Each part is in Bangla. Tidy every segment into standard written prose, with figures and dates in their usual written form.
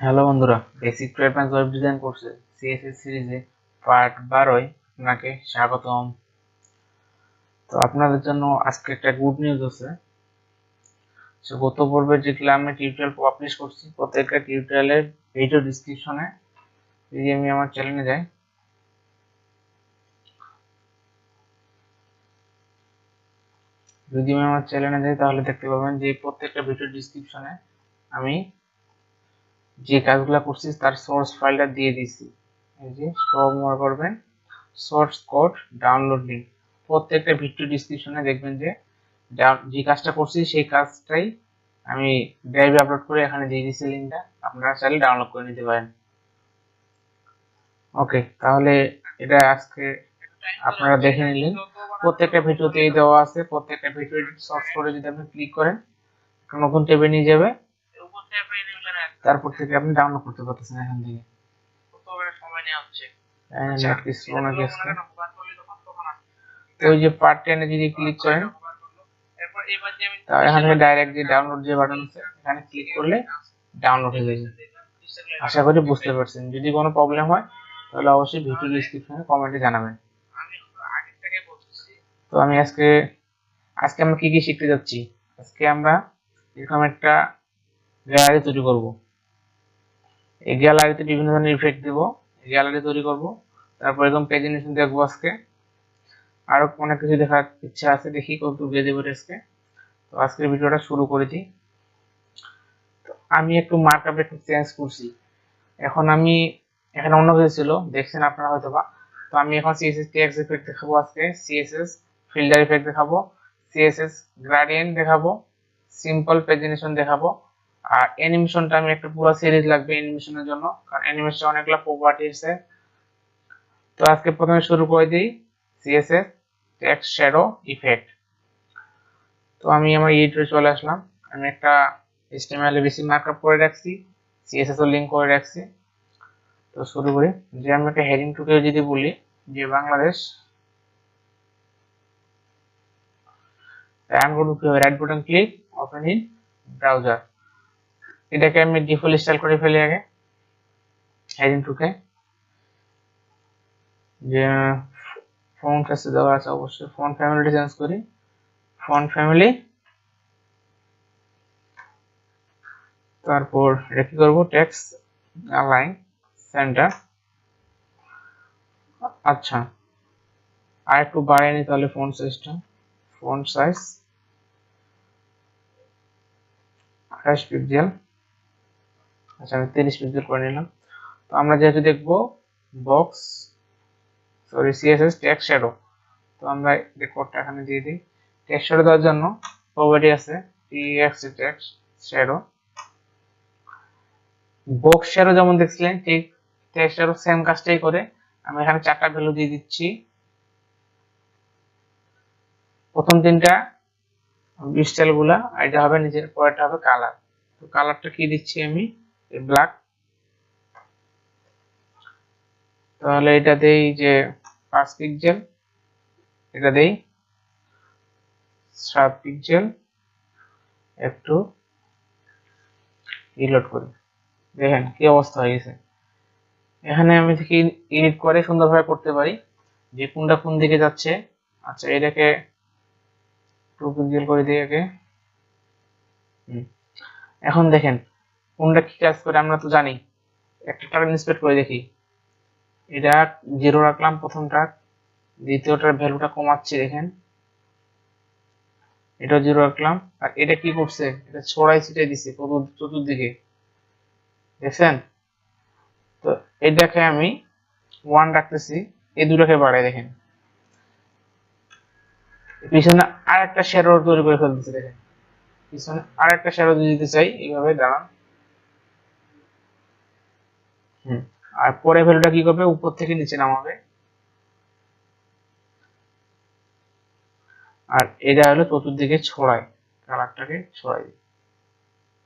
হ্যালো বন্ধুরা, basic to advance web design কোর্সে সিএসএস সিরিজে পার্ট 12 আপনাকে স্বাগতম। তো আপনাদের জন্য আজকে একটা গুড নিউজ আছে। গত পর্বে যেগুলো আমি টিউটোরিয়াল পাবলিশ করছি, প্রত্যেকটা টিউটোরিয়ালের ভিডিও ডিসক্রিপশনে যদি আমি আমার চ্যানেলে যাই, তাহলে দেখতে পাবেন যে প্রত্যেকটা ভিডিও ডিসক্রিপশনে আমি যে কাজগুলো করছি তার সোর্স ফাইলটা দিয়ে দিয়েছি। এই যে সব মনে করবেন সোর্স কোড ডাউনলোড লিঙ্ক, প্রত্যেকটা ভিডিও ডিসক্রিপশনে দেখবেন যে যে কাজটা করছি সেই কাজটাই আমি ড্রাইভে আপলোড করে এখানে দিয়ে দিয়েছি লিঙ্কটা, আপনারা চাইলে ডাউনলোড করে নিতে পারেন। ওকে, তাহলে এটা আজকে আপনারা দেখে নিলেন। প্রত্যেকটা ভিডিওতেই দেওয়া আছে, প্রত্যেকটা ভিডিও সার্চ করে যদি আপনি ক্লিক করেন নতুন ট্যাবে নিয়ে যাবে, তারপর থেকে আপনি ডাউনলোড করতে পারতেছেন এখান থেকে। ওই যে পার্ট 10 এ যদি ক্লিক করেন এখান থেকে ডাইরেক্ট যে ডাউনলোড যে বাটন আছে এখানে ক্লিক করলে ডাউনলোড হয়ে যাবে। আশা করি বুঝতে পারছেন। যদি কোনো প্রবলেম হয় তাহলে অবশ্যই ভিডিও ডেসক্রিপশনে কমেন্টে জানাবেন। তো আমি আজকে আমরা কি কি শিখতে যাচ্ছি। আজকে আমরা এরকম একটা গ্যালারি তৈরি করব। এই গ্যালারিতে বিভিন্ন ধরনের ইফেক্ট দেব, গ্যালারি তৈরি করব, তারপর এরকম প্রেজেন্টেশন দেখবো। আজকে আরো অনেক কিছু দেখার ইচ্ছা আছে, দেখি কত দিয়ে দেবো আজকে। তো আজকের ভিডিওটা শুরু করে দিই। তো আমি একটু মার্কআপ একটু চেঞ্জ করছি। এখন আমি এখানে অন্য কিছু ছিল, দেখছেন আপনারা হয়তো বা। তো আমি এখন সিএসএস টেক্সট ইফেক্ট দেখাবো, আজকে সিএসএস ফিল্টার ইফেক্ট দেখাবো, সিএসএস গ্রেডিয়েন্ট দেখাবো, সিম্পল প্রেজেন্টেশন দেখাবো। আর অ্যানিমেশনটা আমি একটা পুরো সিরিজ লাগবে অ্যানিমেশনের জন্য, কারণ অ্যানিমেশন অনেকগুলো প্রপার্টি আছে। তো আজকে প্রথমে শুরু করে দিই সিএসএস টেক্সট শ্যাডো ইফেক্ট। তো আমি আমার এডিটরে চলে আসলাম। আমি একটা HTML এ বেসিক মার্কআপ করে রাখছি, সিএসএস ও লিংক করে রাখছি। তো শুরু করি। যে আমি একটা হেডিং টুকে যদি বলি যে Bangladesh, I'm going to right button click, open in browser. এটাকে আমি ডিফল্ট স্টাইল করে ফেলি আগে হেডিং টুকে। যে ফন্ট আছে দেওয়া আছে, অবশ্যই ফন্ট ফ্যামিলিটা চেঞ্জ করি, ফন্ট ফ্যামিলি। তারপর এটা কি করবো, টেক্সট অ্যালাইন সেন্টার। আচ্ছা, আর একটু বাড়িয়ে নি তাহলে ফন্ট সাইজটা, ফন্ট সাইজ 28 পিক্সেল। আচ্ছা, আমি 30 পিক্সেল করে নিলাম। তো আমরা যেহেতু দেখবো বক্স সিএসএস টেক্সট শ্যাডো, তো আমরা এই কোডটা এখানে দিয়ে দিই। টেক্সট শ্যাডো দেওয়ার জন্য প্রপার্টি আছে টেক্সট শ্যাডো। বক্স শ্যাডো যেমন দেখছিলেন ঠিক টেক্সট শ্যাডো সেম কাজটাই করে। আমি এখানে 4টা ভ্যালু দিয়ে দিচ্ছি। প্রথম 3টা স্টাইল গুলা, এটা হবে নিচের, পরেরটা হবে কালার। তো কালারটা কি দিচ্ছি আমি, ব্ল্যাক। তাহলে এটা দেই যে 5 পিক্সেল, এটা দেই 7 পিক্সেল। একটু রিলোড করি, দেখেন কি অবস্থা হয়ে গেছে। এখানে আমি থেকে এডিট করে সুন্দরভাবে করতে পারি যে কোনটা কোন দিকে যাচ্ছে। আচ্ছা, এটাকে 2 পিক্সেল করে দিই আগে। এখন দেখেন কোনটা কি কাজ করে আমরা তো জানি। একটা টার্গেট ইন্সপেক্ট করে দেখি, এটা 0 রাখলাম প্রথমটা, দ্বিতীয়টার ভ্যালুটা কমাচ্ছি, দেখেন এটা 0 রাখলাম। আর এটা কি করছে, এটা ছড়াই ছিটাই দিছে চতুর্দিকে, দেখছেন। তো এটাকে আমি 1 রাখতেছি, এই দুটাকে বাড়াই, দেখেন পিছনে আর একটা শ্যাডো তৈরি করে ফেলতেছে, দেখেন পিছনে আর একটা শ্যাডো দিতে চাই, এইভাবে দাঁড়ান। আর পরে ভ্যালুটা কি করবে, উপর থেকে নিচে নামাবে। আর এটা হলো চতুর্দিকে ছড়ায়, কালারটাকে ছড়াই।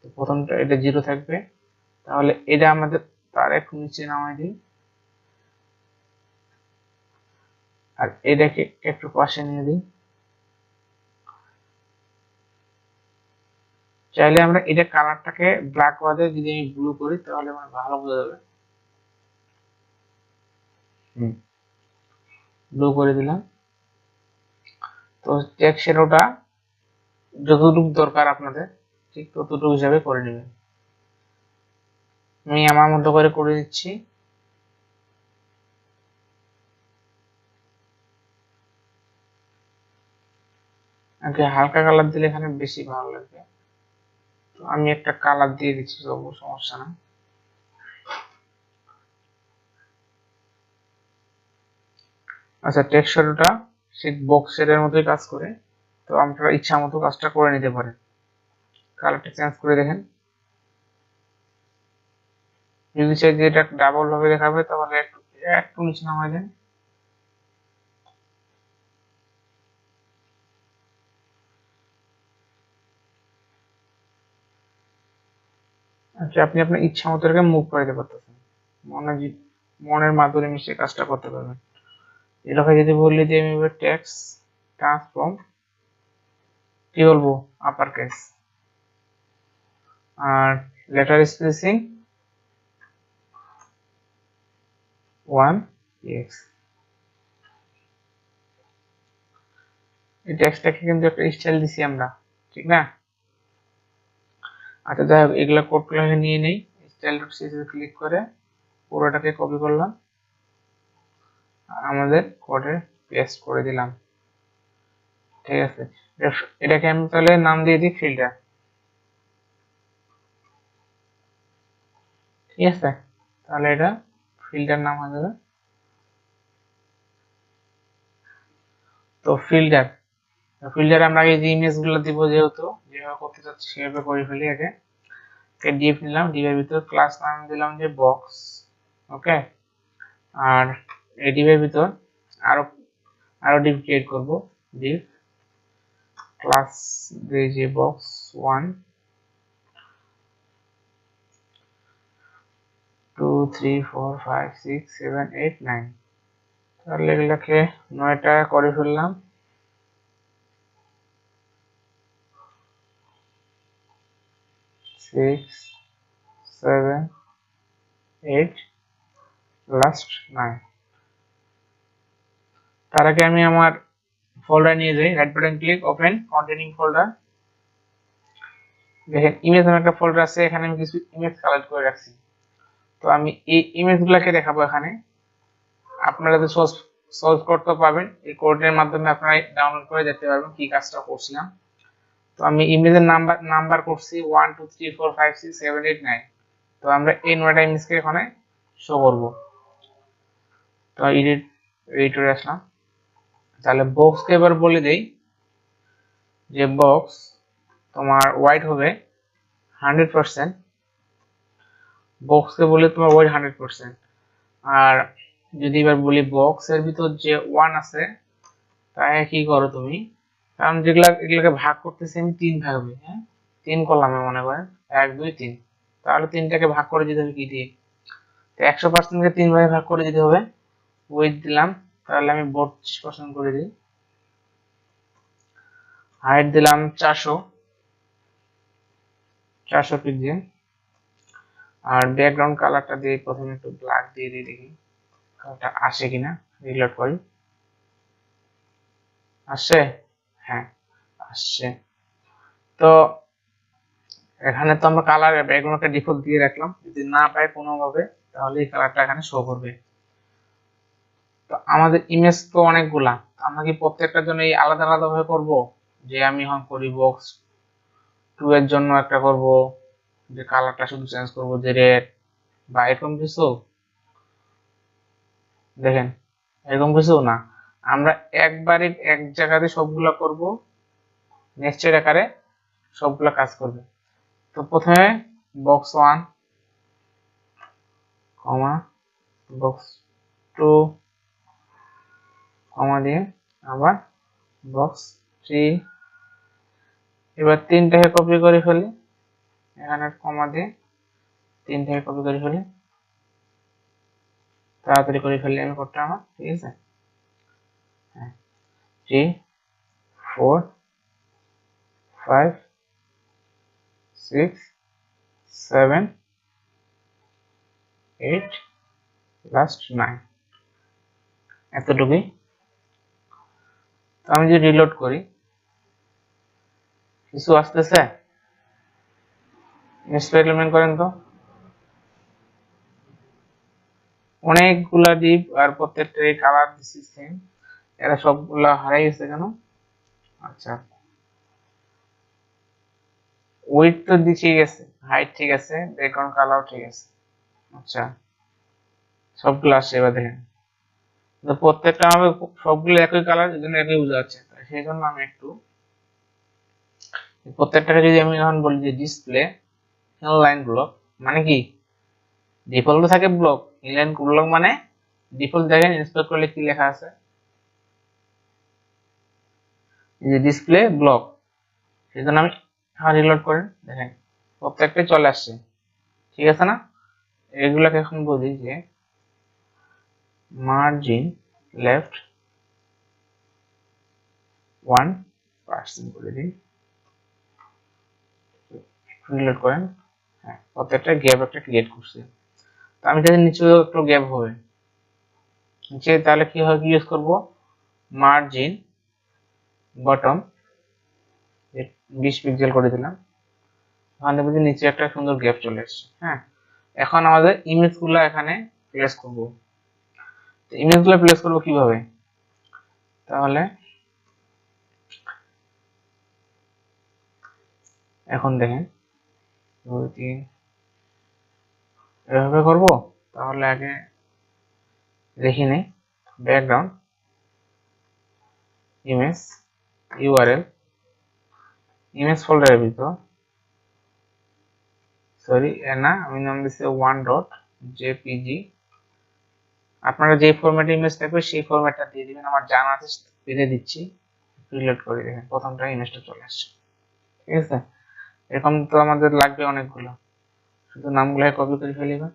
তো প্রথমটা এটা 0 থাকবে, তাহলে এটা আমাদের তার একটু নিচে নামাই দিই। আর এটাকে একটু পাশে নিয়ে দিই। চাইলে আমরা এটা কালারটাকে ব্ল্যাক বাদে যদি আমি ব্লু করি তাহলে আমার ভালো বোঝা যাবে। ব্লু করে দিলাম। তো টেক্সট শ্যাডোটা যতটুকু দরকার আপনাদের ঠিক ততটুকু হিসাবে করে নেবেন। আমি আমার মতো করে দিচ্ছি। আগে হালকা কালার দিলে এখানে বেশি ভালো লাগবে, তো আমি একটা কালার দিয়ে দিচ্ছি, তবু সমস্যা না। আচ্ছা, টেক্সট শ্যাডোটা ঠিক বক্সের মতোই কাজ করে, তো আপনারা ইচ্ছা মতো কাজটা করে নিতে পারেন। কালারটা চেঞ্জ করে দেখেন। যদি চাই যে এটা ডাবল ভাবে দেখাবে তাহলে একটু একটু নিচে নামাই দেন। আচ্ছা, আপনি আপনার ইচ্ছা মতো এটাকে মুভ করে দিতে পারতেছেন। মনের মাধুরী মিশিয়ে কাজটা করতে পারবেন। এটাকে যদি বললি যে আমি টেক্সট ট্রান্সফর্ম কি বলবো, আপার কেস, আর লেটার স্পেসিং 1x, এই টেক্সটটাকে কিন্তু একটা স্টাইল দিছি আমরা, ঠিক না? আচ্ছা, যাই হোক, এগুলা কোডগুলোকে নিয়ে নেই। স্টাইল ডট সিএসএস ক্লিক করে পুরোটাকে কপি করলাম, আমাদের কোডে পেস্ট করে দিলাম। ঠিক আছে, এটাকে আমি তাহলে নাম দিয়ে দিই ফিল্টার। ঠিক আছে, তাহলে এটা ফিল্টার নাম হয়ে যাবে। তো ফিল্টার আমরা এই যে ইমেজ গুলো দিব, যেহেতু যেভাবে করতে চাচ্ছি সেভাবে করে ফেলি। আগে ডিভ নিলাম, ডিভের ভিতর ক্লাস নাম দিলাম যে বক্স। ওকে, আর এই ডিভের ভিতর আরো আরো ডিভ ক্রিয়েট করব। ডিভ ক্লাস দিয়ে যে বক্স 1 2 3 4 5 6 7 8 9, তাহলে এগুলোকে 9টা করে ফেললাম। 6 7 8 লাস্ট 9। তার আগে আমি আমার ফোল্ডার নিয়ে যাই, right button click, open containing folder. দেখেন ইমেজ নামে একটা ফোল্ডার আছে, এখানে আমি কিছু ইমেজ কালেক্ট করে রাখছি। তো আমি এই ইমেজগুলোকে দেখাবো এখানে। আপনারা যদি সলভ করতে পারবেন, এই কোডের মাধ্যমে আপনারা ডাউনলোড করে দেখতে পারবেন কি কাজটা করছিলাম। তো আমি ইমেজের নাম্বার করছি 1 2 3 4 5 6 7 8 9। তো আমরা এই 9টা ইমেজকে এখানে শো করব। তো এডিটরে আসলাম। তাহলে বক্সকে এবার বলে দেই যে বক্স তোমার ওয়াইড হবে 100%। বক্সকে বলে তোমার ওয়াইড 100%। আর যদি এবার বলি বক্সের ভিতর যে 1 আছে তাই কি করো তুমি, কারণ এগুলোকে ভাগ করতেছি আমি 3 ভাগে, হ্যাঁ 3 কলামে মনে করেন 1 2 3, তাহলে 3টাকে ভাগ করে দিতে হবে কি দিয়ে, তো 100%কে 3 ভাগে ভাগ করে দিতে হবে। ওয়েট দিলাম, তাহলে আমি 32% করে দিই। হাইট দিলাম 400 পিক্সেল। আর ব্যাকগ্রাউন্ড কালারটা দিয়ে প্রথমে একটু ব্ল্যাক দিয়ে দিই, দেখি কালারটা আসে কিনা। রিলোড করি, আসছে, হ্যাঁ আসছে। তো এখানে তো আমরা কালার ব্যাকগ্রাউন্ডটা ডিফল্ট দিয়ে রাখলাম, যদি না পাই কোনোভাবে তাহলে এই কালারটা এখানে শো করবে। তো আমাদের ইমেজ তো অনেকগুলা, আমরা কি প্রত্যেকটার জন্য এই আলাদা আলাদা ভাবে করব, যে আমি এখন করি বক্স 2 এর জন্য একটা করব, যে কালারটা শুধু চেঞ্জ করব যে রেড বা এরকম কিছু। দেখেন এরকম কিছু না, আমরা একবারে এক জায়গাতে সবগুলা করব, নেস্টেড আকারে সবগুলা কাজ করবে। তো প্রথমে বক্স 1 কমা বক্স 2 কমা দিয়ে আবার বক্স 3, এবার 3টাকে কপি করে ফেলি, এখানে কমা দিয়ে 3টাকে কপি করে ফেলি, তাড়াতাড়ি করে ফেলি আমি কোডটা আমার, ঠিক আছে। হ্যাঁ 3 4 5 6 7 8 লাস্ট 9 এতটুকুই। তো আমি যদি রিলোড করি কিছু আসতেছে, এক্সপেরিমেন্ট করেন তো। অনেকগুলা ডিপ আর প্রত্যেকটার কালার দিচ্ছি সেম, এরা সবগুলা হারাই গেছে কেন? আচ্ছা, ওয়েট তো ঠিক আছে, হাইট ঠিক আছে, ব্যাকগ্রাউন্ড কালার ঠিক আছে। আচ্ছা, সবগুলো আসছে এবার দেখেন। তো প্রত্যেকটা আমাদের সবগুলো একই কালার, এই জন্য একই বোঝা যাচ্ছে। সেই জন্য আমি একটু প্রত্যেকটাকে যদি আমি এখন বলি যে ডিসপ্লে ইনলাইন ব্লক মানে কি, ডিফল্ট থাকে ব্লক, ইনলাইন ব্লক মানে ডিফল্ট দেখেন ইন্সপেক্ট করলে কি লেখা আছে, এই যে ডিসপ্লে ব্লক। সেই জন্য আমি রিলোড করেন দেখেন প্রত্যেকটাই চলে আসছে, ঠিক আছে না? এগুলাকে এখন বলি যে মার্জিন লেফট 1% করে দিই, রিলোড করেন। হ্যাঁ, প্রত্যেকটা গ্যাপ একটা ক্রিয়েট করছি। তো আমি যদি নিচে একটু গ্যাপ হবে নিচে, তাহলে কি হয়, কি ইউজ করব, মার্জিন বটম 20 পিক্সেল করে দিলাম। ওখান থেকে নিচে একটা সুন্দর গ্যাপ চলে আসছে। হ্যাঁ, এখন আমাদের ইমেজগুলো এখানে প্লেস করব। তো ইমেজগুলো প্লেস করব কিভাবে, তাহলে এখন দেখেন 2 3 এভাবে করব। তাহলে আগে দেখি নেই, ব্যাকগ্রাউন্ড ইমেজ ইউআরএল ইমেজ ফোল্ডারের ভিতর, সরি না, আমি নাম দিচ্ছি 1.jpg। আপনারা যে ফরম্যাটে ইমেজ থাকবে সেই ফরম্যাটটা দিয়ে দিবেন, আমার জানা আছে দিয়ে দিচ্ছি। রিলোড করে দেখেন প্রথমটা ইমেজটা চলে আসছে, ঠিক আছে? এরকম তো আমাদের লাগবে অনেকগুলো, শুধু নামগুলো কপি করে ফেলিবা।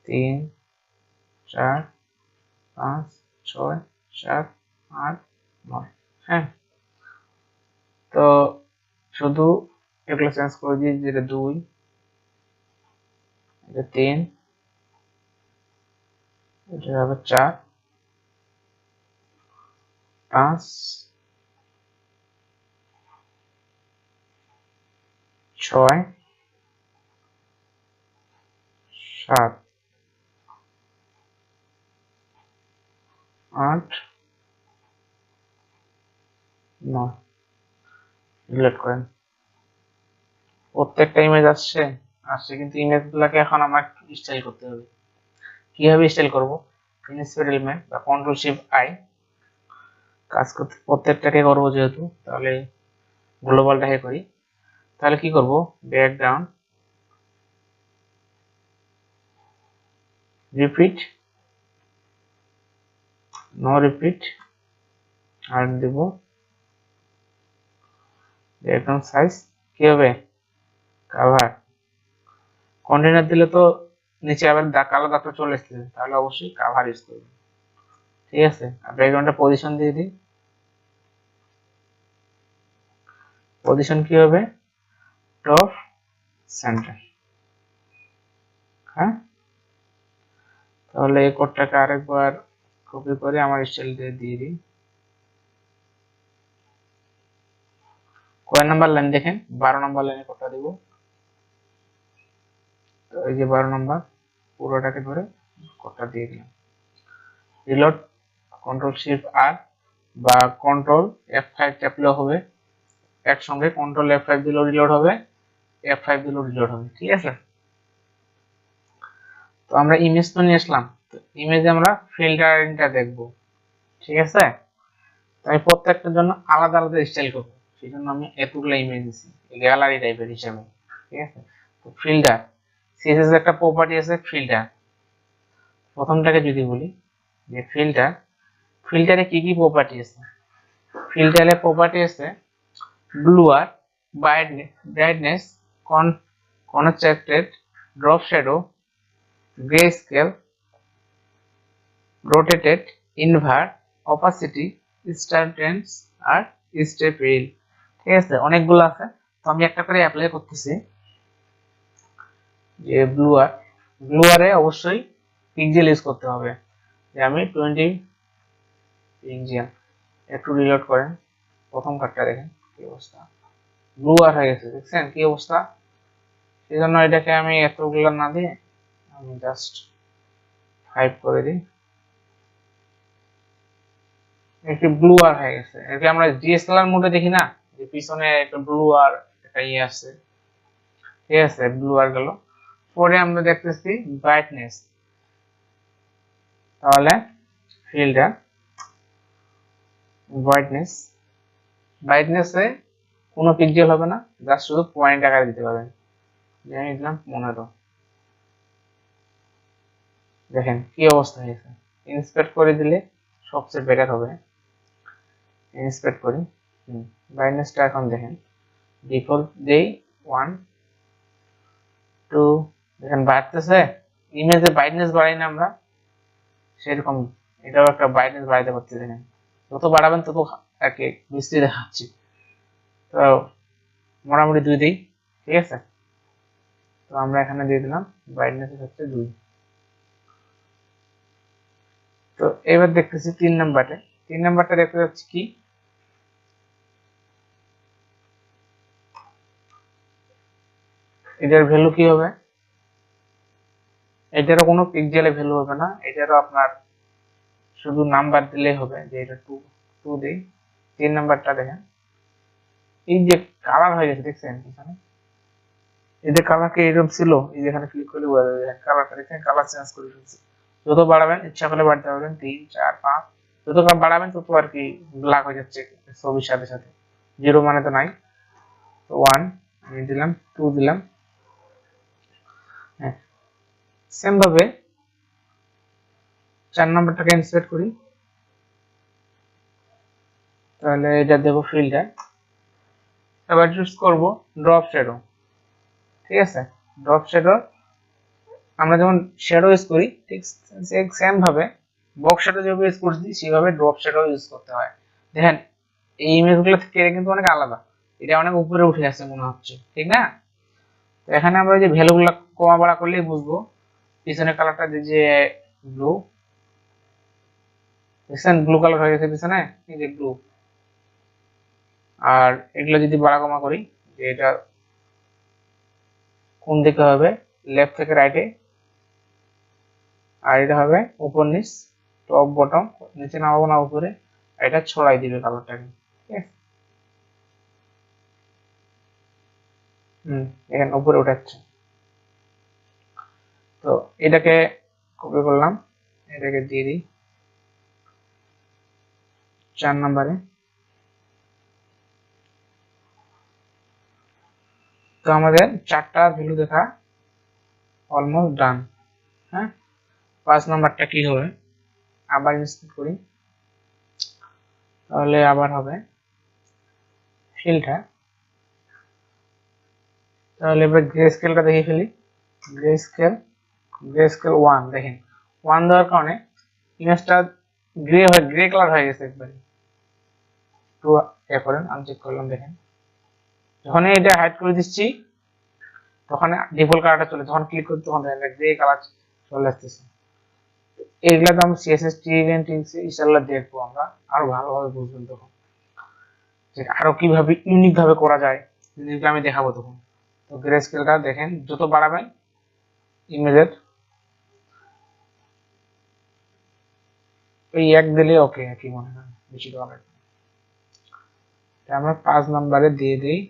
3 4 5 6 7 8 9। হ্যাঁ, তো শুধু এগুলো চেঞ্জ করে দিই, যেটা 2, এটা 3, এটা হবে 4 5 6 7 8 9। ডিলিট করেন। প্রত্যেকটা ইমেজ আসছে আসছে, কিন্তু ইমেজগুলোকে এখন আমার স্টাইল করতে হবে। কিভাবে স্টাইল করব, ইনস্পেক্ট এলিমেন্ট বা কন্ট্রোল শিফট আই কাজ করতে, প্রত্যেকটাকে করব যেহেতু, তাহলে গ্লোবালটাকে করি। তাহলে কি করব, ব্যাকগ্রাউন্ড রিপিট নো রিপিট, আর দেব ব্যাকগ্রাউন্ড সাইজ কি হবে, কভার। কন্টেনার দিলে তো নিচে আবার কালো দাগটা চলে আসছে, তাহলে অবশ্যই কভার ইউজ করব, ঠিক আছে? আর ব্যাকগ্রাউন্ডটা পজিশন দিয়ে দিই, পজিশন কি হবে, টপ সেন্টার। হ্যাঁ, তাহলে এই কোডটাকে আরেকবার কপি করে আমার স্টাইল দিয়ে দিই। কয় নাম্বার লাইন দেখেন, 12 নম্বর লাইনে কোডটা দেব। তো এই যে 12 নম্বর পুরোটাকে ধরে কোডটা দিয়ে দিলাম। রিলোড কন্ট্রোল শিফট আর বা কন্ট্রোল F5 চাপলেও হবে, একসঙ্গে কন্ট্রোল F5 দিলেও রিলোড হবে, F5 দিলেও রিলোড হবে, ঠিক আছে? তো আমরা ইমেজ তো নিয়ে আসলাম, তো ইমেজে আমরা ফিল্টারিংটা দেখব, ঠিক আছে? আমি প্রত্যেকটার জন্য আলাদা আলাদা স্টাইল করবো, সেই জন্য আমি এতগুলো ইমেজ দিচ্ছি গ্যালারি টাইপের হিসাবে, ঠিক আছে? তো ফিল্টার, সিএসএস একটা প্রপার্টি আছে ফিল্টার। প্রথমটাকে যদি বলি যে ফিল্টার, ফিল্টারে কি কি প্রপার্টি আছে, ফিল্টারে প্রপার্টি আছে blur, brightness, contrast, drop shadow, gray scale, rotated, invert, opacity, স্টারটেন্স আর স্টেপ রেল, ঠিক আছে? অনেকগুলো আছে। তো আমি একটা করে অ্যাপ্লাই করতেছি যে ব্লুয়ারে অবশ্যই পিক্সেল ইউজ করতে হবে। যে আমি 20 পিক্সেল, একটু রিলোড করেন, প্রথম কার্ডটা দেখেন কি অবস্থা, ব্লুয়ার হয়ে গেছে, দেখছেন কি অবস্থা। সেই জন্য এটাকে আমি এতগুলো না দিয়ে আমি জাস্ট 5 করে দিই, একটু ব্লুয়ার হয়ে গেছে। এটাকে আমরা ডিএসএলআর মোডে দেখি না, যে পিছনে একটা ব্লুয়ার একটা ইয়ে আসছে, ঠিক আছে, ব্লুয়ার গেল। পরে আমরা দেখতেছি ব্রাইটনেস, তাহলে ফিল্ডটা ব্রাইটনেস, ব্রাইটনেসে কোনো পিক্সেল হবে না, জাস্ট শুধু পয়েন্ট আকারে দিতে পারবেন। আমি দিলাম 15, দেখেন কি অবস্থা হয়েছে। ইন্সপেক্ট করে দিলে সবচেয়ে বেটার হবে। ইন্সপেক্ট করি, ব্রাইটনেসটা এখন দেখেন ডিফল্ট দেই 1 2, দেখেন বাড়তেছে। ইমেজে ব্রাইটনেস বাড়াই না আমরা, সেরকম এটাও একটা ব্রাইটনেস বাড়াইতে পারছি। দেখেন যত বাড়াবেন তত আর কি মিষ্টি দেখাচ্ছি। তো মোটামুটি 2 দিই, ঠিক আছে। তো আমরা এখানে দিয়ে দিলাম ব্রাইটনেস হচ্ছে 2। তো এবার দেখতেছি 3 নাম্বারটা দেখতে যাচ্ছি কি, এটার ভ্যালু কি হবে, এটারও কোনো পিক্সেলে ভ্যালু হবে না, এটারও আপনার শুধু নাম্বার দিলেই হবে, যে এটা 2 দিই। 3 নাম্বারটা দেখেন এই যে কালার হয়ে গেছে, দেখছেন এখানে এদের কালার কি এরকম ছিল, এই যে এখানে ক্লিক করলে বোঝা যাবে কালারটা, দেখেন কালার চেঞ্জ করে ফেলছে। যত বাড়াবেন ইচ্ছা করলে বাড়তে পারবেন, 3 4 5, যত বাড়াবেন তত আর কি ব্ল্যাক হয়ে যাচ্ছে ছবির সাথে সাথে, 0 মানে তো নাই। তো 1 আমি দিলাম, 2 দিলাম, হ্যাঁ। সেম ভাবে 4 নাম্বারটাকে ইনসার্ট করি, তাহলে এটা দেবো ফিল্টার। এবার চুজ করব ড্রপ শ্যাডো, ঠিক আছে। ড্রপ শ্যাডো আমরা যেমন শ্যাডো ইউজ করি, ঠিক সেম ভাবে বক্স শ্যাডো যেভাবে ইউজ করছি সেভাবে ড্রপ শ্যাডো ইউজ করতে হয়। দেখেন এই ইমেজগুলো থেকে কিন্তু অনেক আলাদা, এটা অনেক উপরে উঠে আসছে মনে হচ্ছে, ঠিক না। তো এখানে আমরা যে ভ্যালুগুলো কমা বাড়া করলেই বুঝবো। পিছনের কালারটা যে ব্লু, দেখছেন ব্লু কালার হয়ে গেছে পিছনে, এই যে ব্লু। আর এগুলো যদি বাড়া কমা করি, যে এটা কোন দিকে হবে, লেফট থেকে রাইটে, আর এটা হবে উপর নিচ, টপ বটম, নিচে নামাবো না উপরে, আর এটা ছড়াই দিবে কালারটাকে, ঠিক আছে। এখানে উপরে উঠাচ্ছে। তো এটাকে কপি করলাম, এটাকে দিয়ে দিই 4 নম্বরে। তো আমাদের 4টা ভ্যালু দেখা অলমোস্ট ডান, হ্যাঁ। 5 নাম্বারটা কি হবে, আবার ইনস্টল করি, তাহলে আবার হবে ফিল্টার। তাহলে এবার গ্রে স্কেলটা দেখে ফেলি, গ্রে স্কেল, গ্রে স্কেল 1, দেখেন 1 দেওয়ার কারণে ইমেজটা গ্রে কালার হয়ে গেছে একবারে। একটু এ করেন, আনচেক করলাম, দেখেন যখন এটা হাইড করে দিচ্ছি তখন ডিফল্ট কালারটা চলে, যখন ক্লিক করি তখন দেখেন গ্রে কালার চলে আসতেছে। এইগুলা তো আমরা সিএসএস ইভেন্ট ইনশাআল্লাহ দেখবো, আমরা আরো ভালোভাবে বুঝবেন তখন, যে আরো কিভাবে ইউনিক ভাবে করা যায়, যেগুলো আমি দেখাবো তখন। তো গ্রে স্কেলটা দেখেন যত বাড়াবেন ইমেজের, এই 1 দিলে ওকে কি মনে হয়, বেশি দেওয়া লাগবে। আমরা 5 নম্বরে দিয়ে দিই,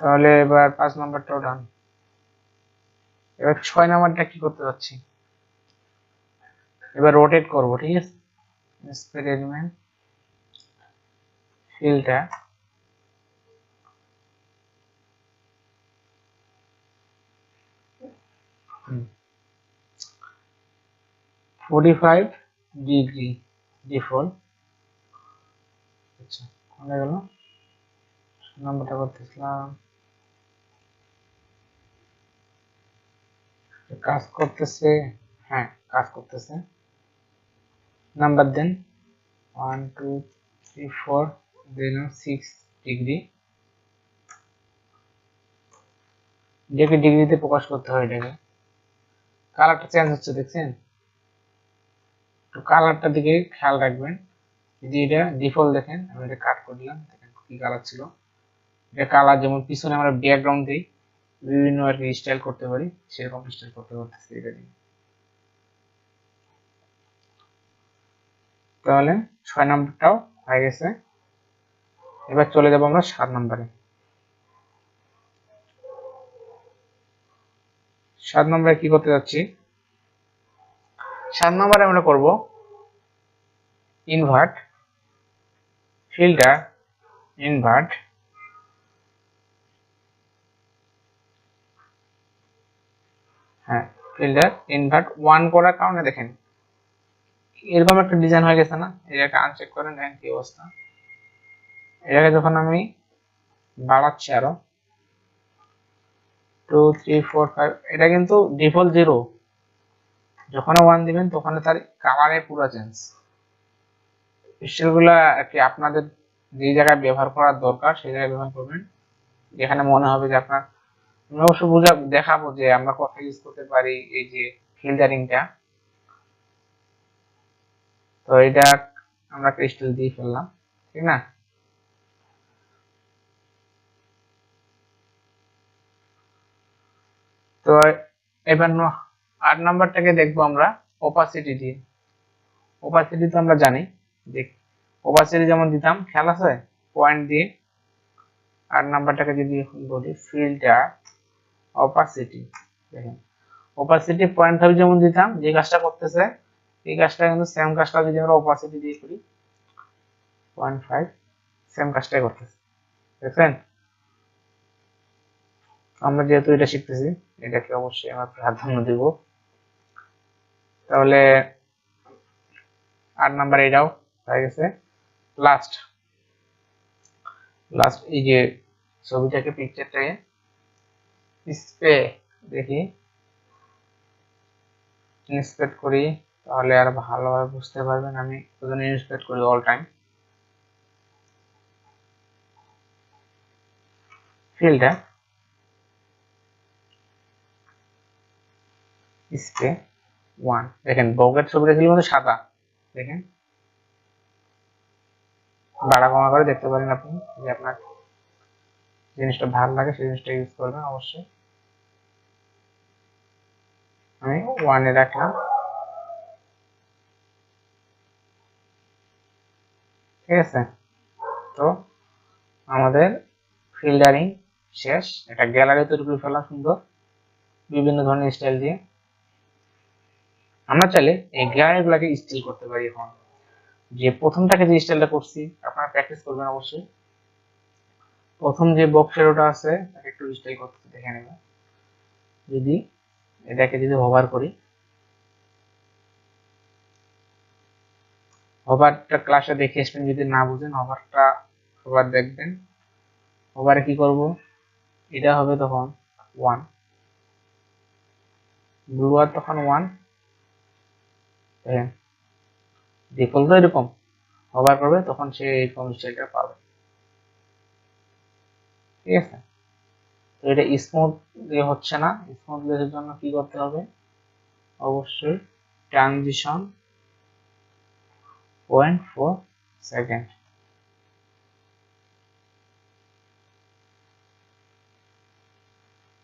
তাহলে এবার 5 নম্বরটাও ডান। এবার 6 নাম্বারটা কি করতে যাচ্ছি, এবার রোটেট করব, ঠিক আছে। Experiment filter, 45 degree default. আচ্ছা কোথায় গেল নাম্বারটা, করতেছিলাম কাজ করতেছে, হ্যাঁ কাজ করতেছে। নাম্বার দেন 1 2 3 4, দিলাম 6 ডিগ্রি, এটাকে ডিগ্রিতে প্রকাশ করতে হয়। এটাকে কালারটা চেঞ্জ হচ্ছে দেখছেন, তো কালারটার দিকে খেয়াল রাখবেন। যদি এটা ডিফল্ট দেখেন, আমি এটা কাট করে দিলাম, দেখেন কি কালার ছিল। এটা কালার যেমন পিছনে আমরা ব্যাকগ্রাউন্ড দিই, বিভিন্ন আর কি স্টাইল করতে পারি, সেরকম স্টাইল করতে পারতেছি এটা দিয়ে। তাহলে 6 নম্বরটাও হয়ে গেছে। এবার চলে যাবো আমরা 7 নম্বরে। 7 নম্বরে কি করতে যাচ্ছি, 7 নম্বরে আমরা করব invert filter, invert filter invert 1 করার কারণে দেখেন এরকম একটা ডিজাইন হয়ে গেছে না। এটাকে আনচেক করেন, দেখেন কি অবস্থা। এটাকে যখন আমি বাড়াচ্ছি আরো 2 3 4 5, এটা কিন্তু ডিফল্ট 0, যখন 1 দিবেন তখন তার কালারে পুরো চেঞ্জ। স্টাইলগুলা আর কি আপনাদের যে জায়গায় ব্যবহার করার দরকার সেই জায়গায় ব্যবহার করবেন, যেখানে মনে হবে যে আপনার। আমি অবশ্য দেখাবো যে আমরা কোথায় ইউজ করতে পারি এই যে ফিল্টারিংটা। তো এটা আমরা ক্রিস্টাল দিয়ে ফেললাম, ঠিক না। তো এবার 8 নাম্বারটাকে দেখবো আমরা ওপাসিটি দিয়ে। ওপাসিটি তো আমরা জানি, দেখ ওপাসিটি যেমন দিতাম, খেয়াল আছে, পয়েন্ট দিয়ে। 8 নাম্বারটাকে যদি বলি ফিল্টার ওপাসিটি, দেখেন ওপাসিটি 0.5 যেমন দিতাম, যে কাজটা করতেছে এই কাজটা কিন্তু সেম কাজটা যদি আমরা ওপাসিটি দিয়ে করি 0.5, সেম কাজটাই করতেছে, দেখছেন। আমরা যেহেতু এটা শিখতেছি, এটাকে অবশ্যই আমরা প্রাধান্য দিব। তাহলে 8 নাম্বার এটাও হয়ে গেছে। লাস্ট এই যে ছবিটাকে, পিকচারটাকে স্প্রে দেখি, ইন্সপেক্ট করি, তাহলে আর ভালোভাবে বুঝতে পারবেন। আমি ওজন্য ইন্সপেক্ট করি অল টাইম। ফিল্টার স্প্রে 1, দেখেন বকের ছবিটা ছিল কিন্তু সাদা, দেখেন বাড়া কমা করে দেখতে পারেন আপনি, যে আপনার জিনিসটা ভালো লাগে সেই জিনিসটা ইউজ করবেন অবশ্যই। আমি 1 এ রাখলাম, ঠিক আছে। তো আমাদের ফিল্টারিং শেষ। এটা গ্যালারি তৈরি করে ফেলা সুন্দর বিভিন্ন ধরনের স্টাইল দিয়ে। আমরা চাইলে এই গ্যালারিগুলোকে স্টিল করতে পারি। এখন যে প্রথমটাকে যে স্টাইলটা করছি, আপনারা প্র্যাকটিস করবেন অবশ্যই। প্রথম যে বক্সের ওটা আছে তাকে একটু স্টাইল করতে দেখে নেবেন। যদি এটাকে যদি হোভার করি, হোভারটা ক্লাসে দেখে আসবেন, যদি না বুঝেন হোভার দেখবেন। হোভারে কি করব, এটা হবে তখন 1, ব্লু আর তখন 1, দেখেন ডিফল্ট তো এরকম, হোভার করবে তখন সে এইরকম স্টাইলটা পাবে, ঠিক আছে। তো এটা স্মুথ দিয়ে হচ্ছে না, স্মুথনেসের জন্য কি করতে হবে, অবশ্যই ট্রানজিশন 0.4 সেকেন্ড,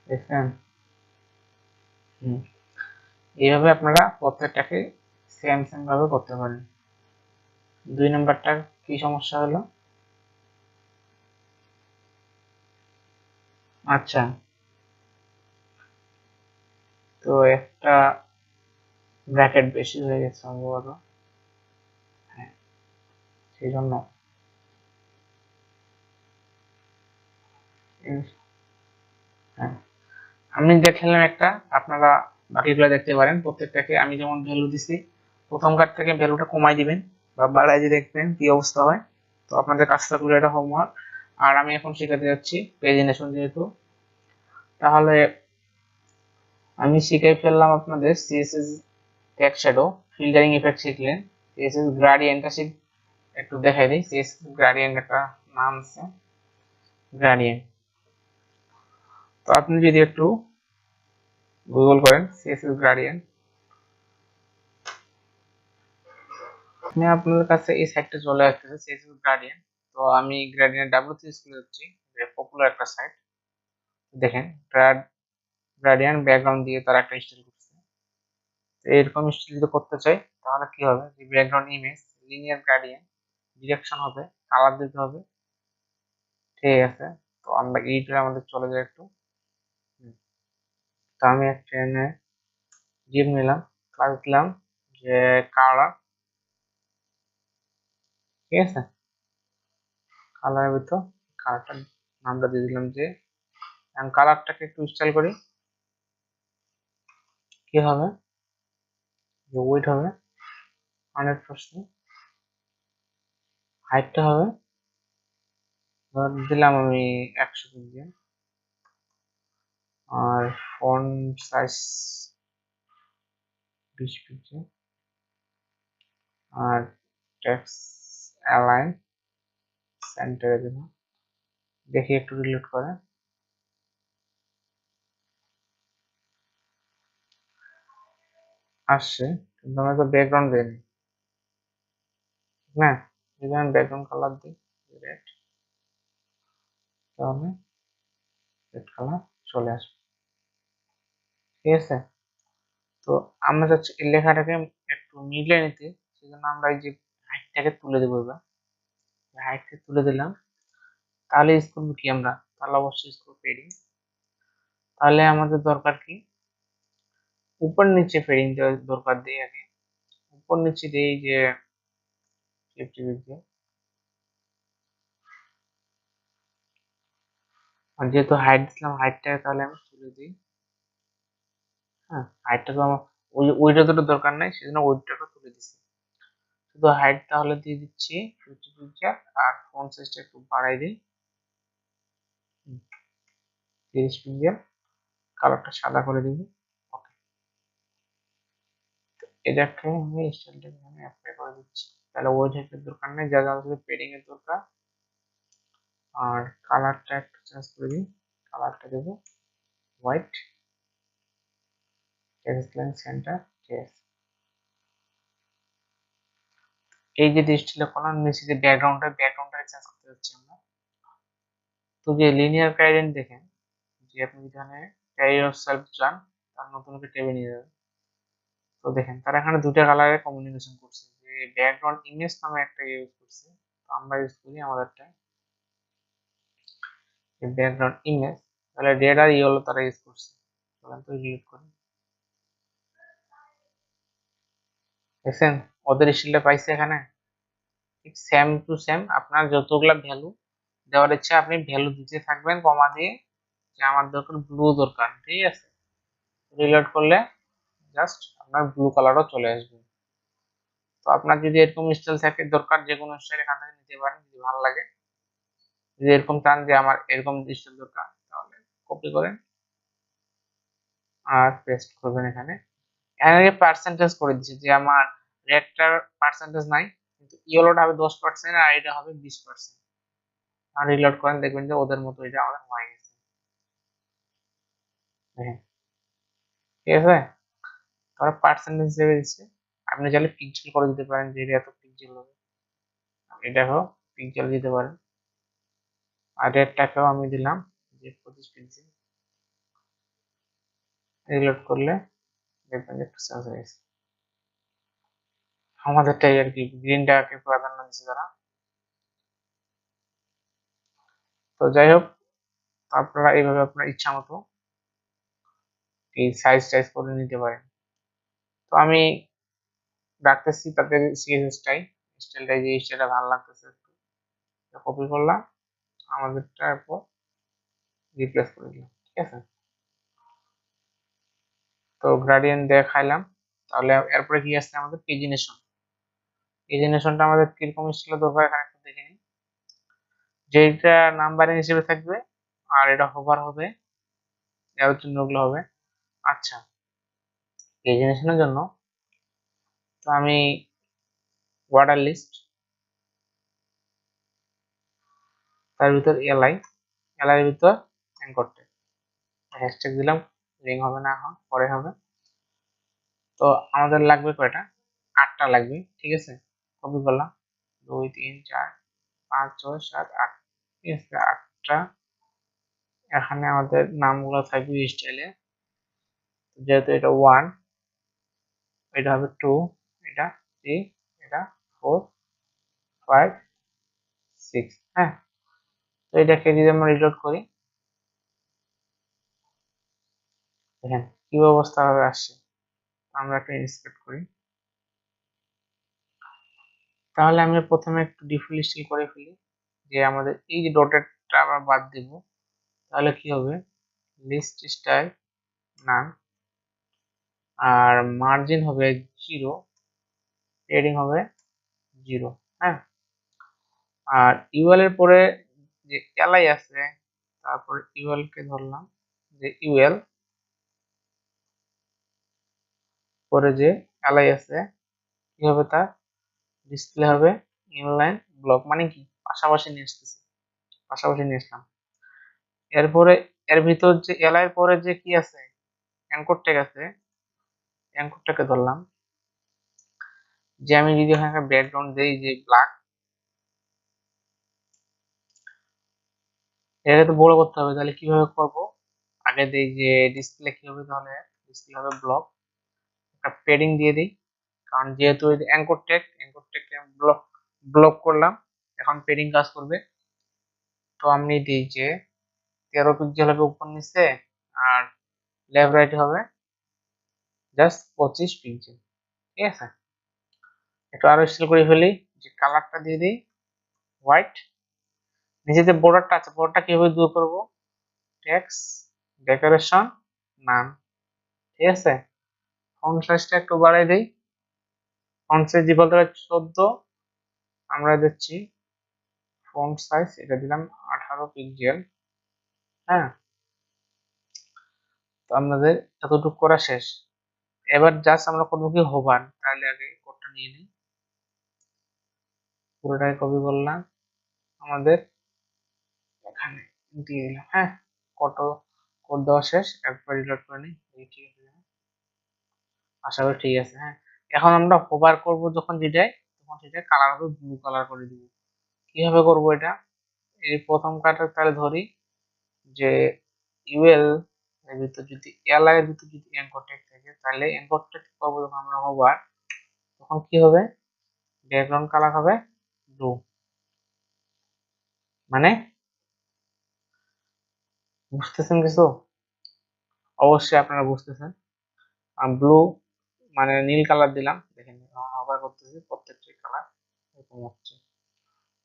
দেখছেন। এইভাবে আপনারা প্রত্যেকটাকে সেম ভাবে করতে পারেন। 2 নাম্বারটা কি সমস্যা হলো, আচ্ছা তো একটা ব্র্যাকেট বেশি হয়ে গেছে সম্ভবত, হ্যাঁ সেই জন্য। হ্যাঁ আমি দেখলাম একটা, আপনারা বাকিগুলো দেখতে পারেন। প্রত্যেকটাকে আমি যেমন ভ্যালু দিছি, প্রথম কার থেকে ভ্যালুটা কমাই দিবেন বা বাড়াই দিয়ে দেখবেন কি অবস্থা হয়। তো আপনাদের কাজটা করে এটা হোমওয়ার্ক। আর আমি এখন শেখাতে যাচ্ছি প্রেজেন্টেশন যেহেতু, তাহলে আমি শিখাই ফেললাম আপনাদের CSS text shadow, filtering effect শিখলেন, সিএসএস গ্রেডিয়েন্টটা একটু দেখাই দিই। সিএসএস গ্রেডিয়েন্ট একটা নাম আছে, গ্রেডিয়েন্ট। তো আপনি যদি একটু গুগল করেন সিএসএস গ্রেডিয়েন্ট, আপনার কাছে এই সাইটটা চলে আসতেছে সিএসএস গ্রেডিয়েন্ট। তো আমি গ্রেডিয়েন্ট ডাব্লিউসি স্কুলে যাচ্ছি, যে পপুলার একটা সাইট। দেখেন গ্রেডিয়েন্ট ব্যাকগ্রাউন্ড দিয়ে তারা একটা স্টাইল করছে। তো এরকম স্টাইল যদি করতে চাই তাহলে কি হবে, যে background image linear gradient direction হবে, কালার দিতে হবে। ঠিক আছে, তো আমরা এইটা আমাদের চলে যায় একটু। তো আমি একটা এনে জিম নিলাম, ক্লাস দিলাম যে কালার। ঠিক আছে, কালারের ভিতর কালারটা নামটা দিয়ে দিলাম যে, কালারটাকে একটু স্টাইল করি। কি হবে, যে ওয়েট হবে 100%, হাইটটা হবে ধর দিলাম আমি 100 পিক্সেল, আর ফন্ট সাইজ 20 পিক্সেল, আর টেক্সট অ্যালাইন সেন্টারে দিলাম। দেখি একটু রিলোড করে, আসছে, কিন্তু আমরা তো ব্যাকগ্রাউন্ড দিইনি না। যদি আমি ব্যাকগ্রাউন্ড কালার দিই রেড, তাহলে রেড কালার চলে আসবে। ঠিক আছে, তো আমরা চাচ্ছি এই লেখাটাকে একটু মিলিয়ে নিতে, সেজন্য আমরা এই যে হাইটটাকে তুলে দেবো। এবার হাইটটা তুলে দিলাম, তাহলে ইউজ করবো কি আমরা, তাহলে অবশ্যই ইউজ করবো পেডিং। তাহলে আমাদের দরকার কি, উপর নিচে পেডিং দেওয়ার দরকার দেই আগে। উপর নিচে দেই যে 50 পিক্সেল, আর যেহেতু হাইট দিলাম হাইটটাকে তাহলে আমি তুলে দিই। হ্যাঁ, হাইটটা তো আমার ওইটা তো দরকার নাই, সেজন্য ওইটাকে তুলে দিচ্ছি। শুধু হাইট তাহলে দিয়ে দিচ্ছি 50 পিক্সেল, আর ফন্ট সাইজটা একটু বাড়াই দিই 30 পিক্সেল, কালারটা সাদা করে দিব। ওকে, এটাকে আমি স্টাইলটাকে এখানে অ্যাপ্লাই করে দিচ্ছি। তাহলে ওয়েট হাইটের দরকার নেই, যা যা শুধু পেডিং এর দরকার। আর কালারটা একটু চেঞ্জ করে দিই, কালারটা দেবো হোয়াইট, টেক্সট লাইন সেন্টার। ঠিক আছে, এই যে ডিসপ্লে করার নিচে যে ব্যাকগ্রাউন্ডটা চেঞ্জ করতে যাচ্ছি আমরা। তো যে লিনিয়ার গ্রেডিয়েন্ট দেখেন, যে আপনি এখানে ক্যারিয়ার সেলফ যান, তার নতুন একটা ট্যাবে নিয়ে যাবেন। তো দেখেন তারা এখানে দুটো কালারের কম্বিনেশন করছে, যে ব্যাকগ্রাউন্ড ইমেজ নামে একটা ইউজ করছে। তো আমরা ইউজ করি আমাদেরটা ব্যাকগ্রাউন্ড ইমেজ, তাহলে রেড আর ইয়েলো তারা ইউজ করছে। চলেন তো রিলেট করি, দেখছেন ওদের স্টিলটা পাইছে এখানে। ঠিক সেম টু সেম, আপনার যতগুলা ভ্যালু দেওয়ার ইচ্ছা আপনি ভ্যালু দিতে থাকবেন কমা দিয়ে, যে আমার দরকার ব্লু দরকার। ঠিক আছে, রিলোড করলে জাস্ট আপনার ব্লু কালারও চলে আসবে। তো আপনার যদি এরকম স্টাইল থাকে দরকার, যে কোনো স্টাইল এখান থেকে নিতে পারেন যদি ভালো লাগে। যদি এরকম চান যে আমার এরকম স্টাইল দরকার, তাহলে কপি করেন আর পেস্ট করবেন এখানে। এখানে পার্সেন্টেজ করে দিচ্ছি, যে আমার রেডটার পার্সেন্টেজ নাই, কিন্তু ইয়েলোটা হবে 10% আর এটা হবে 20%। আর রিলোড করেন, দেখবেন যে ওদের মতো এটা আমাদের হয়ে গেছে। হ্যাঁ, ঠিক আছে, তারপর পার্সেন্টেজ হিসেবে দিচ্ছে। আপনি চাইলে পিক্সেল করে দিতে পারেন, যে এটা এত পিক্সেল হবে, এটাকেও পিক্সেল দিতে পারেন। আর রেডটাকেও আমি দিলাম যে 25 পিক্সেল। রিলোড করলে দেখবেন যে একটু চেঞ্জ হয়ে গেছে। আমাদেরটাই আর কি গ্রিনটাকে প্রাধান্য দিচ্ছে তারা। তো যাই হোক, আপনারা এইভাবে আপনার ইচ্ছা মতো এই সাইজ টাইজ করে নিতে পারেন। তো আমি রাখতেছি তাদের সিএসএসটাই, স্টাইলটাই, যে স্টাইলটা ভালো লাগতেছে একটু কপি করলাম, আমাদেরটা এরপর রিপ্লেস করে দিলাম। ঠিক আছে, তো গ্রাডিয়েন্ট দেখাইলাম। তাহলে এরপরে কি আসছে আমাদের পেজিনেশন। পেজিনেশনটা আমাদের কিরকম স্টাইলে দরকার এখানে একটু দেখে নিই। যেটা নাম্বারিং হিসেবে থাকবে, আর এটা হোভার হবে, এর চিহ্নগুলো হবে। আচ্ছা, পেজিনেশনের জন্য তো আমি ওয়ার্ডার লিস্ট, তার ভিতর এলাই গ্যালারির ভিতর অ্যাঙ্কর ট্যাগ, হ্যাশট্যাগ দিলাম, লিঙ্ক হবে না, এখন পরে হবে। তো আমাদের লাগবে কয়টা, 8টা লাগবে, ঠিক আছে। কপি করলাম, 2 3 4 5 6 7 8, ঠিক আছে, 8টা। এখানে আমাদের নামগুলো থাকবে স্টাইলে, যেহেতু এটা 1, এটা হবে 2, এটা 3, এটা 4 5 6, হ্যাঁ। তো এটাকে যদি আমরা রিলোড করি, দেখেন কি অবস্থা হবে আসছে। আমরা একটা ইন্সপেক্ট করি, তাহলে আমি প্রথমে একটু ডিফল্ট স্টাইল করে ফেলি, যে আমাদের এই যে ডটেডটা আমরা বাদ দিব, তাহলে কি হবে, লিস্ট স্টাইল নান, আর মার্জিন হবে 0, পেডিং হবে 0, হ্যাঁ। আর ইউএল এর পরে যে এলআই আছে, তারপর ইউএল কে ধরলাম, যে ইউএল পরে যে এলআই আছে, কি হবে, তার ডিসপ্লে হবে ইনলাইন ব্লক, মানে কি পাশাপাশি নিয়ে আসতেছি, পাশাপাশি নিয়ে আসলাম। এরপরে এর ভিতর যে এলআই এর পরে যে কি আছে, অ্যাঙ্কর ট্যাগ আছে, অ্যাঙ্কর ট্যাগকে ধরলাম, যে আমি যদি এখানে ব্যাকগ্রাউন্ড দেই যে ব্ল্যাক, এটা তো বড় করতে হবে, তাহলে কিভাবে করব, আগে দেই যে ডিসপ্লে কি হবে, তাহলে ডিসপ্লে হবে ব্লক, একটা পেডিং দিয়ে দিই, কারণ যেহেতু এই অ্যাঙ্কর ট্যাগ, অ্যাঙ্কর ট্যাগকে ব্লক ব্লক করলাম, এখন পেডিং কাজ করবে। তো আমি দিই যে 13 পিক্সেল হবে উপর নিচে, আর লেফট রাইট হবে জাস্ট 25 পিক্সেল, ঠিক আছে। একটু আরো স্টাইল করে ফেলি, যে কালারটা দিয়ে দিই হোয়াইট, নিচে যে বর্ডারটা আছে, বর্ডারটা কিভাবে দূর করব, টেক্সট ডেকোরেশন নাম, ঠিক আছে। ফন্ট সাইজটা একটু বাড়াই দেই, ফন্ট সাইজ ডিফল্ট হবে 14, আমরা দিচ্ছি ফন্ট সাইজ, এটা দিলাম 18 পিক্সেল, হ্যাঁ। তো আমাদের এতটুকু করা শেষ। এবার জাস্ট আমরা করবো কি হোভার, তাহলে আগে কোডটা নিয়ে নিই, পুরোটাই কপি করলাম, আমাদের এখানে দিয়ে দিলাম, হ্যাঁ। কত কোড দেওয়া শেষ, একবার রিলোড করে নিই, ঠিক আছে, আশা করি ঠিক আছে, হ্যাঁ। এখন আমরা হোভার করব যখন যেটাই, তখন সেটা কালার হবে ব্লু কালার করে দিব। কিভাবে করব এটা, এই প্রথম কাটা তাহলে ধরি, যে ইউএল এর ভিতর যদি এলআই এর ভিতর যদি অ্যাঙ্কর ট্যাগ থাকে, তাহলে অ্যাঙ্কর ট্যাগ পাবো যখন আমরা হোভার, তখন কি হবে, ব্যাকগ্রাউন্ড কালার হবে ব্লু, মানে বুঝতেছেন কিছু, অবশ্যই আপনারা বুঝতেছেন। ব্লু মানে নীল কালার দিলাম, দেখেন হোভার করতেছি, প্রত্যেকটা কালার এরকম হচ্ছে।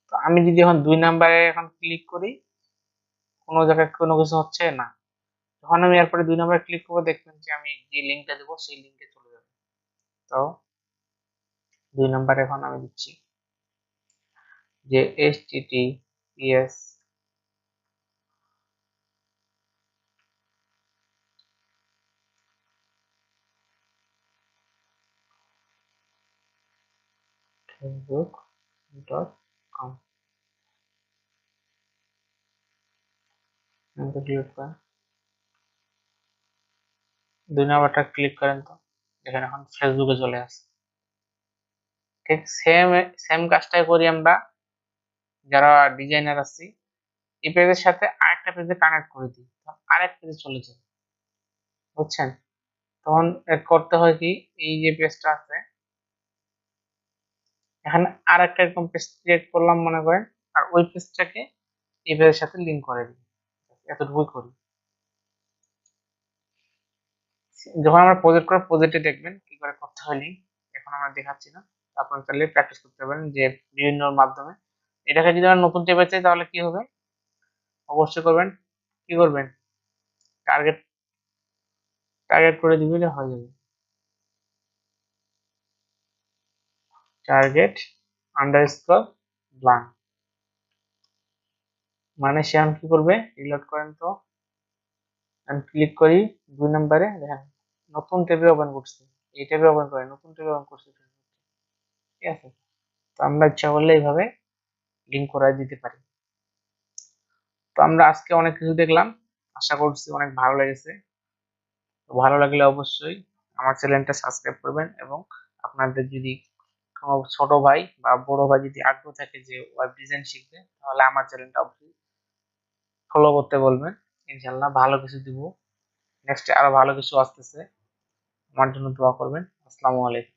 তো আমি যদি এখন 2 নাম্বারে এখন ক্লিক করি, কোনো জায়গায় কোনো কিছু হচ্ছে না, যখন আমি এরপরে 2 নাম্বারে ক্লিক করবো, দেখবেন যে আমি যে লিঙ্কটা দেবো সেই লিঙ্কে চলে যাবে। তো 2 নাম্বারে এখন আমি দিচ্ছি যে https facebook.com, ডিলিট করেন, 2 নাম্বারটা ক্লিক করেন, তো দেখেন এখন ফেসবুকে চলে আসে। ঠিক সেম সেম কাজটাই করি আমরা যারা ডিজাইনার আছি, এই পেজের সাথে আরেকটা পেজে কানেক্ট করে দিই, আরেক পেজে চলে যায়, বুঝছেন। তখন করতে হয় কি, এই যে পেজটা আছে, এখানে আরেকটা এরকম পেজ ক্রিয়েট করলাম মনে করেন, আর ওই পেজটাকে এই পেজের সাথে লিংক করে দিই, এতটুকুই করি। যখন আমরা প্রজেক্ট করে প্রজেক্টে দেখবেন কি করে করতে হয় লিংক, এখন আমরা দেখাচ্ছি না, আপনারা তাহলে প্র্যাকটিস করতে পারেন যে বিভিন্ন মাধ্যমে। এটাকে যদি আমরা নতুন টেপে চাই, তাহলে কি হবে, অবশ্যই করবেন, কি করবেন, টার্গেট টার্গেট করে দিবেন, হয়ে যাবে, টার্গেট আন্ডারস্কোর ব্লাঙ্ক, মানে সে আমি কি করবে, রিলোড করেন, তো আমি ক্লিক করি 2 নম্বরে, দেখেন নতুন ট্যাবে ওপেন করছি, এই ট্যাবে ওপেন করে নতুন ট্যাবে ওপেন করছি, ঠিক আছে। তো আমরা ইচ্ছা করলে এইভাবে লিংক করা দিতে পারি। তো আমরা আজকে অনেক কিছু দেখলাম, আশা করছি অনেক ভালো লেগেছে। তো ভালো লাগলে অবশ্যই আমার চ্যানেলটা সাবস্ক্রাইব করবেন, এবং আপনাদের যদি কোনো ছোট ভাই বা বড় ভাই যদি আগ্রহ থাকে যে ওয়েব ডিজাইন শিখবে, তাহলে আমার চ্যানেলটা অবশ্যই ফলো করতে বলবেন। ইনশাল্লাহ ভালো কিছু দিব, নেক্সটে আরো ভালো কিছু আসতেছে। আমার জন্য দোয়া করবেন। আসসালামু আলাইকুম।